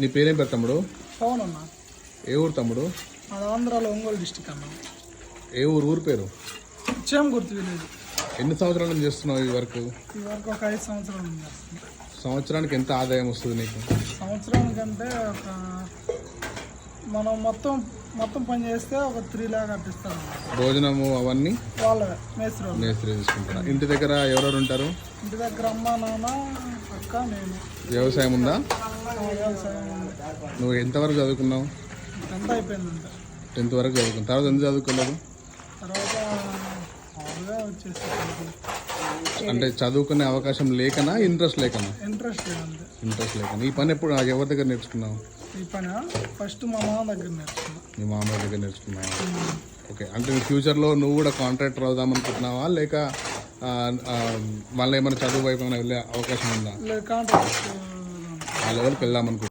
నీ పేరేం పేరు తమ్ముడు? పవన్ అన్న. ఏ ఊరు తమ్ముడు? అది ఆంధ్రాలో ఒంగోలు డిస్టిక్ అన్న. ఏ ఊరు పేరు? చేమగుర్తి విలేజ్. ఎన్ని సంవత్సరాల నుంచి చేస్తున్నావు ఈ వర్క్? ఈ వరకు ఒక 5 సంవత్సరాల నుంచి చేస్తున్నా. సంవత్సరానికి ఎంత ఆదాయం వస్తుంది నీకు? సంవత్సరానికంటే ఒక మనం మొత్తం పని చేస్తే ఒక 3 లాక్ అట్టిస్తాను. భోజనము అవన్నీ వాళ్ళ మేస్త్రి తీసుకుంటారా? ఇంటి దగ్గర ఎవరెవరు ఉంటారు? ఇంటి దగ్గర అమ్మ, నాన్న, అక్క, నేను. వ్యవసాయం ఉందా? వ్యవసాయం ఉంది. నువ్వు ఎంతవరకు చదువుకున్నావు? ఎంత అయిపోయిందంటే 10th వరకు చదువుకున్నావు. తర్వాత ఎందుకు చదువుకోలేదు? తర్వాత మామూలుగా వచ్చేసి అంటే చదువుకునే అవకాశం లేకనా, ఇంట్రెస్ట్ లేకనా? ఇంట్రెస్ట్ లేదంటే. ఇంట్రెస్ట్ లేకనా? ఈ పని ఎప్పుడు ఎవరి దగ్గర నేర్చుకున్నావు? ఈ పని ఫస్ట్ మా మామ దగ్గర నేర్చుకున్నా. మీ మామయ్య దగ్గర నేర్చుకున్నావా? ఓకే. అంటే నీ ఫ్యూచర్లో నువ్వు కూడా కాంట్రాక్టర్ అవుదాం అనుకుంటున్నావా, లేక మళ్ళీ ఏమైనా చదువు వైపు ఏమైనా వెళ్ళే అవకాశం ఉందా? కాంట్రాక్ట్ ఆ లెవెల్కి వెళ్దాం అనుకుంటున్నావా?